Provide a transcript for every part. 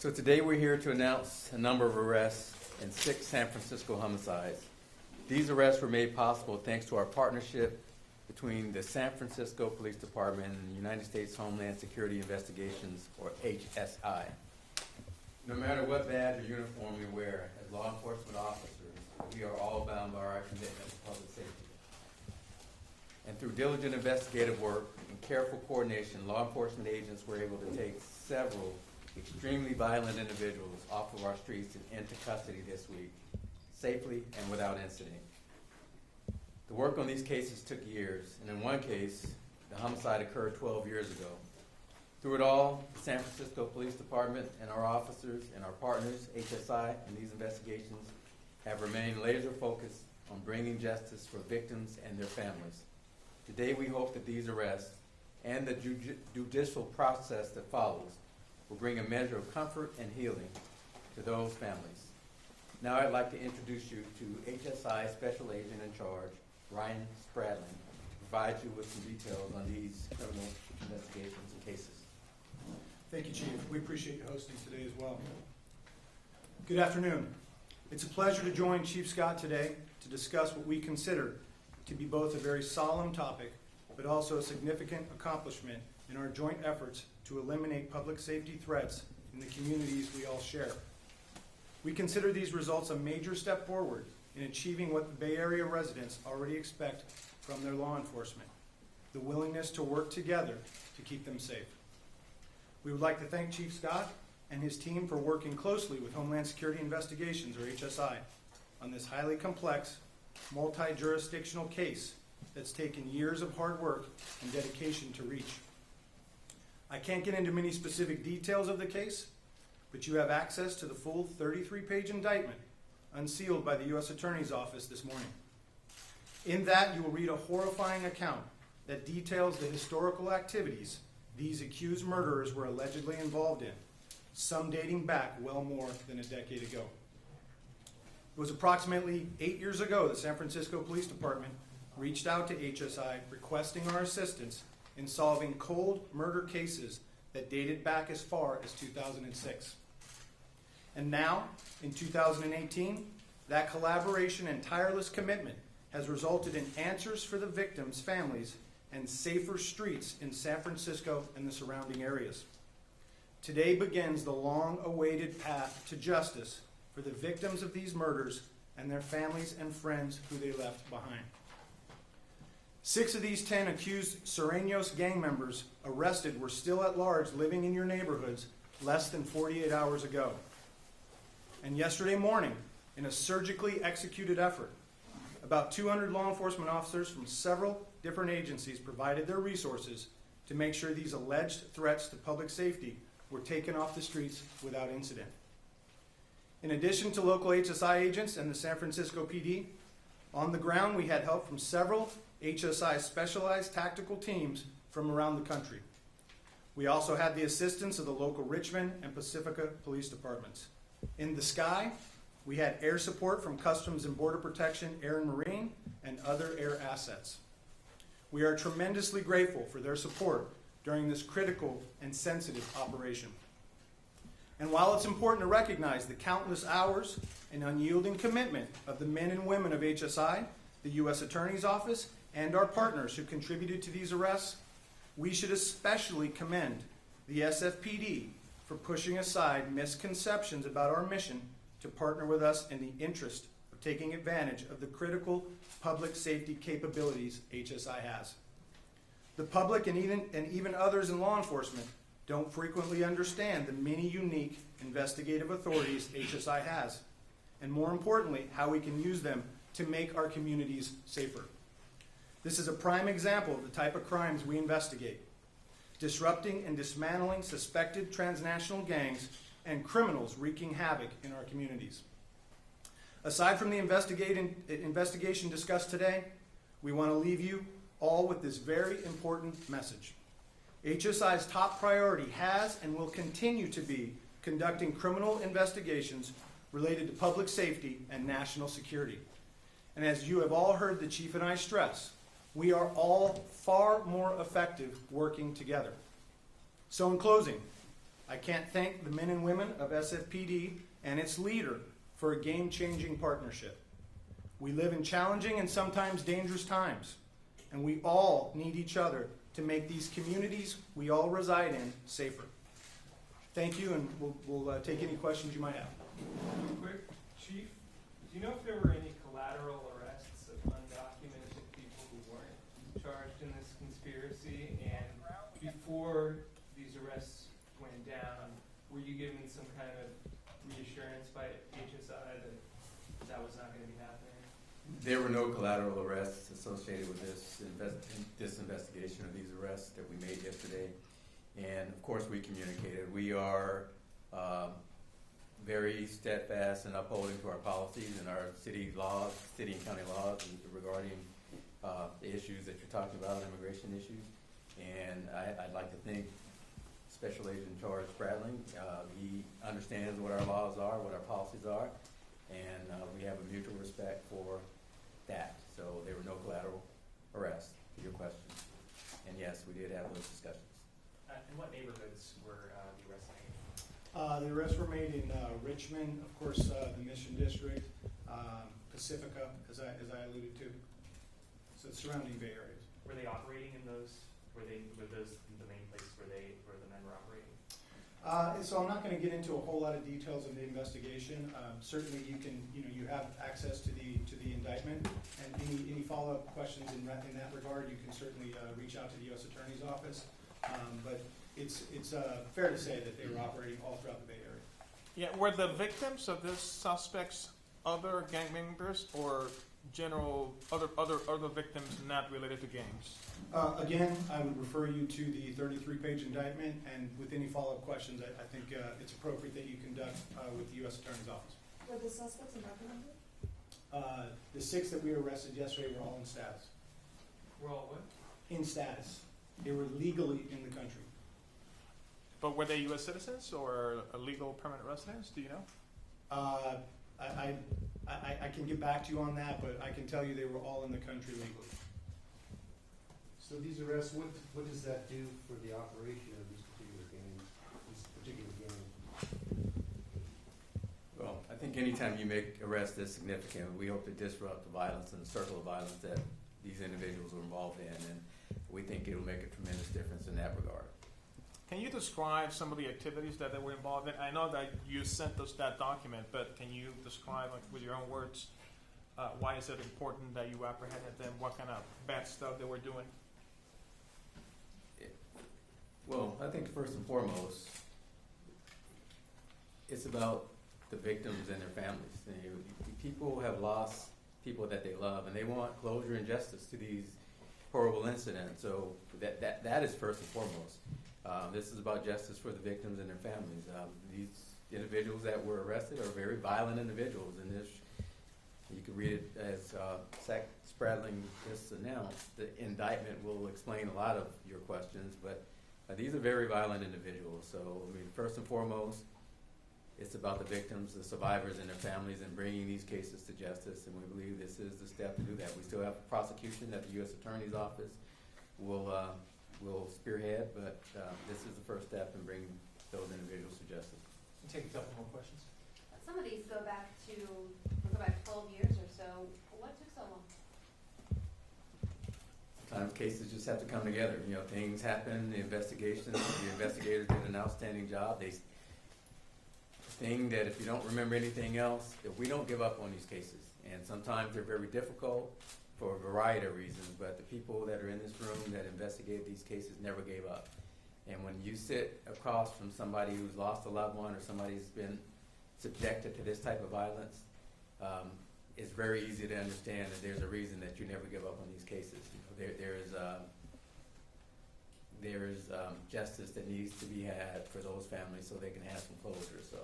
So today we're here to announce a number of arrests and 6 San Francisco homicides. These arrests were made possible thanks to our partnership between the San Francisco Police Department and the United States Homeland Security Investigations, or HSI. No matter what badge or uniform we wear as law enforcement officers, we are all bound by our commitment to public safety. And through diligent investigative work and careful coordination, law enforcement agents were able to take several extremely violent individuals off of our streets and into custody this week, safely and without incident. The work on these cases took years, and in one case, the homicide occurred 12 years ago. Through it all, the San Francisco Police Department and our officers and our partners, HSI, in these investigations have remained laser focused on bringing justice for victims and their families. Today, we hope that these arrests and the judicial process that follows will bring a measure of comfort and healing to those families. Now I'd like to introduce you to HSI Special Agent in Charge, Ryan Spradlin, to provide you with some details on these criminal investigations and cases. Thank you, Chief. We appreciate you hosting today as well. Good afternoon. It's a pleasure to join Chief Scott today to discuss what we consider to be both a very solemn topic, but also a significant accomplishment in our joint efforts to eliminate public safety threats in the communities we all share. We consider these results a major step forward in achieving what the Bay Area residents already expect from their law enforcement, the willingness to work together to keep them safe. We would like to thank Chief Scott and his team for working closely with Homeland Security Investigations, or HSI, on this highly complex, multi-jurisdictional case that's taken years of hard work and dedication to reach. I can't get into many specific details of the case, but you have access to the full 33-page indictment unsealed by the U.S. Attorney's Office this morning. In that, you will read a horrifying account that details the historical activities these accused murderers were allegedly involved in, some dating back well more than a decade ago. It was approximately 8 years ago the San Francisco Police Department reached out to HSI requesting our assistance in solving cold murder cases that dated back as far as 2006. And now, in 2018, that collaboration and tireless commitment has resulted in answers for the victims' families and safer streets in San Francisco and the surrounding areas. Today begins the long-awaited path to justice for the victims of these murders and their families and friends who they left behind. 6 of these 10 accused Sureños gang members arrested were still at large living in your neighborhoods less than 48 hours ago. And yesterday morning, in a surgically executed effort, about 200 law enforcement officers from several different agencies provided their resources to make sure these alleged threats to public safety were taken off the streets without incident. In addition to local HSI agents and the San Francisco PD, on the ground we had help from several HSI specialized tactical teams from around the country. We also had the assistance of the local Richmond and Pacifica police departments. In the sky, we had air support from Customs and Border Protection, Air and Marine, and other air assets. We are tremendously grateful for their support during this critical and sensitive operation. And while it's important to recognize the countless hours and unyielding commitment of the men and women of HSI, the U.S. Attorney's Office, and our partners who contributed to these arrests, we should especially commend the SFPD for pushing aside misconceptions about our mission to partner with us in the interest of taking advantage of the critical public safety capabilities HSI has. The public and even others in law enforcement don't frequently understand the many unique investigative authorities HSI has, and more importantly, how we can use them to make our communities safer. This is a prime example of the type of crimes we investigate: disrupting and dismantling suspected transnational gangs and criminals wreaking havoc in our communities. Aside from the investigation discussed today, we want to leave you all with this very important message. HSI's top priority has and will continue to be conducting criminal investigations related to public safety and national security. And as you have all heard the Chief and I stress, we are all far more effective working together. So in closing, I can't thank the men and women of SFPD and its leader for a game-changing partnership. We live in challenging and sometimes dangerous times, and we all need each other to make these communities we all reside in safer. Thank you, and we'll take any questions you might have. Real quick, Chief, do you know if there were any collateral arrests of undocumented people who weren't charged in this conspiracy? And before these arrests went down, were you given some kind of reassurance by HSI that that was not going to be happening? There were no collateral arrests associated with this investigation of these arrests that we made yesterday. And of course we communicated. We are very steadfast in upholding to our policies and our city laws, city and county laws regarding the issues that you're talking about, immigration issues. And I'd like to thank Special Agent in Charge Spradling. He understands what our laws are, what our policies are, and we have a mutual respect for that. So there were no collateral arrests, to your question. And yes, we did have those discussions. In what neighborhoods were the arrests made? The arrests were made in Richmond, of course, the Mission District, Pacifica, as I alluded to, so the surrounding Bay areas. Were they operating in those? Were those the main places where the men were operating? So I'm not going to get into a whole lot of details of the investigation. Certainly, you have access to the indictment, and any follow-up questions in that regard, you can certainly reach out to the U.S. Attorney's Office. But it's fair to say that they were operating all throughout the Bay Area. Yeah, were the victims of this suspects other gang members or general other victims not related to gangs? Again, I would refer you to the 33-page indictment, and with any follow-up questions, I think it's appropriate that you conduct with the U.S. Attorney's Office. Were the suspects undocumented? The 6 that we arrested yesterday were all in status. We're all what? In status. They were legally in the country. But were they U.S. citizens or legal permanent residents? Do you know? I can get back to you on that, but I can tell you they were all in the country legally. So these arrests, what does that do for the operation of this particular gang? Well, I think anytime you make arrests this significant, we hope to disrupt the violence and the circle of violence that these individuals were involved in, and we think it'll make a tremendous difference in that regard. Can you describe some of the activities that they were involved in? I know that you sent us that document, but can you describe, like, with your own words, why is it important that you apprehended them? What kind of bad stuff they were doing? Well, I think first and foremost, it's about the victims and their families. People have lost people that they love, and they want closure and justice to these horrible incidents. So that is first and foremost. This is about justice for the victims and their families. These individuals that were arrested are very violent individuals, and this, you can read it as Spradling just announced. The indictment will explain a lot of your questions, but these are very violent individuals. So, I mean, first and foremost, it's about the victims, the survivors, and their families, and bringing these cases to justice. And we believe this is the step to do that. We still have prosecution that the U.S. Attorney's Office will spearhead, but this is the first step in bringing those individuals to justice. We'll take a couple more questions. Some of these go back 12 years or so. What took so long? Sometimes cases just have to come together. You know, things happen, the investigators did an outstanding job. The thing that if you don't remember anything else, that we don't give up on these cases. And sometimes they're very difficult for a variety of reasons, but the people that are in this room that investigated these cases never gave up. And when you sit across from somebody who's lost a loved one or somebody who's been subjected to this type of violence, it's very easy to understand that there's a reason that you never give up on these cases. There's justice that needs to be had for those families so they can have some closure. So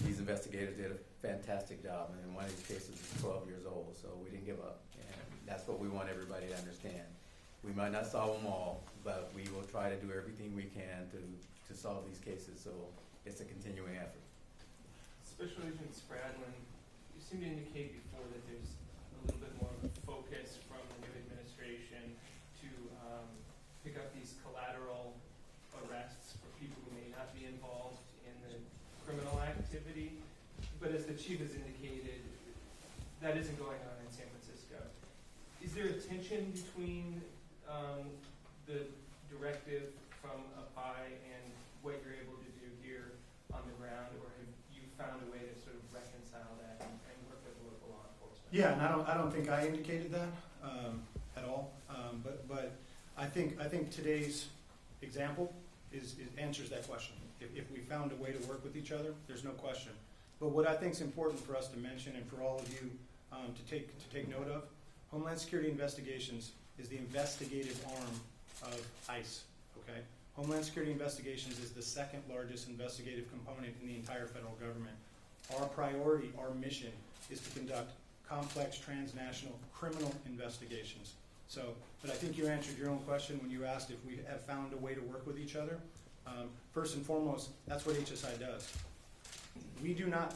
these investigators did a fantastic job, and one of these cases is 12 years old, so we didn't give up. And that's what we want everybody to understand. We might not solve them all, but we will try to do everything we can to solve these cases, so it's a continuing effort. Special Agent Spradlin, you seem to indicate before that there's a little bit more of a focus from the new administration to pick up these collateral arrests for people who may not be be involved in the criminal activity. But as the chief has indicated, that isn't going on in San Francisco. Is there a tension between the directive from up high and what you're able to do here on the ground, or have you found a way to sort of reconcile that and work with local law enforcement? Yeah, and I don't think I indicated that at all. But I think today's example answers that question. If we found a way to work with each other, there's no question. But what I think is important for us to mention, and for all of you to take note of, Homeland Security Investigations is the investigative arm of ICE. Okay, Homeland Security Investigations is the second largest investigative component in the entire federal government. Our priority, our mission, is to conduct complex transnational criminal investigations. So, but I think you answered your own question when you asked if we have found a way to work with each other. First and foremost, that's what HSI does. We do not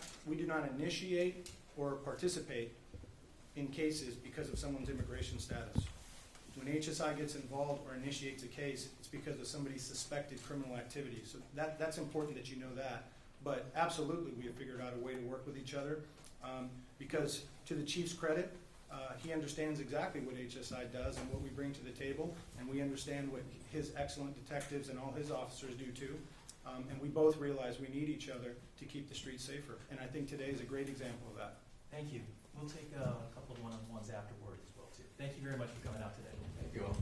initiate or participate in cases because of someone's immigration status. When HSI gets involved or initiates a case, it's because of somebody's suspected criminal activity. So that's important that you know that. But absolutely, we have figured out a way to work with each other because, to the chief's credit, he understands exactly what HSI does and what we bring to the table, and we understand what his excellent detectives and all his officers do too. And we both realize we need each other to keep the streets safer. And I think today is a great example of that. Thank you. We'll take a couple of one-on-ones afterward as well, too. Thank you very much for coming out today. Thank you all.